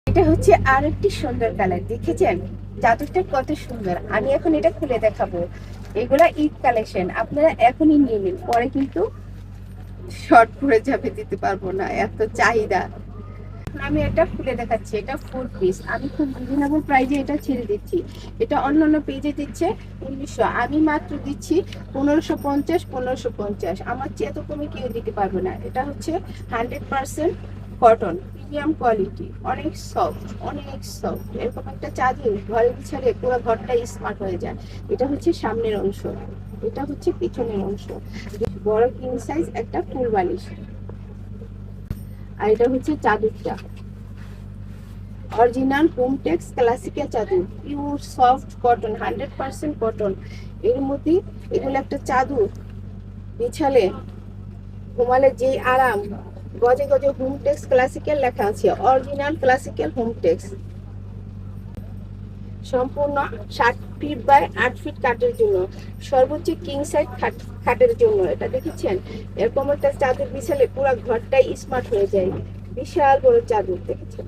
এটা হচ্ছে আর একটি সুন্দর কালার, দেখেছেন চাদরটা কত সুন্দর। আমি এখন এটা খুলে দেখাবো। এগুলা ঈদ কালেকশন, আপনারা এখনই নিয়ে নিন, পরে কিন্তু শর্ট পরে যাবে, দিতে পারবো না, এত চাহিদা। আমি এটা খুলে দেখাচ্ছি। এটা 4 পিস, আমি খুব রিজনেবল প্রাইজে এটা ছেড়ে দিচ্ছি। এটা অন্যান্য পেজে দিচ্ছে 1900, আমি মাত্র দিচ্ছি 1550। 1550, আমার চেয়ে তো কমে কেউ দিতে পারবে না। এটা হচ্ছে 100% কটন, প্রিমিয়াম কোয়ালিটি, অনেক সফট, অনেক সফট। এরকম একটা চাদর ঘরে বিছালে পুরো ঘরটাই স্মার্ট হয়ে যায়। এটা হচ্ছে সামনের অংশ, এটা হচ্ছে পিছনের অংশ। বড় কিং সাইজ একটা ফুল বালিশ। আর এটা হচ্ছে চাদরটা, অরিজিনাল হোমটেক্স ক্লাসিক্যাল চাদর, পিওর সফট কটন, 100% কটন। এর মধ্যে এগুলো একটা চাদর বিছালে ঘুমালে যেই আরাম, গজে গজে হোমটেক্স ক্লাসিক্যাল লেখা আছে, অরিজিনাল ক্লাসিক্যাল হোমটেক্স। সম্পূর্ণ 60 ফিট বাই 8 ফিট কাঠের জন্য, সর্বোচ্চ কিং সাইজ খাটের জন্য। এটা দেখেছেন, এরকম একটা চাদর বিছালে পুরো ঘরটাই স্মার্ট হয়ে যায়। বিশাল বড় চাদর, দেখেছেন।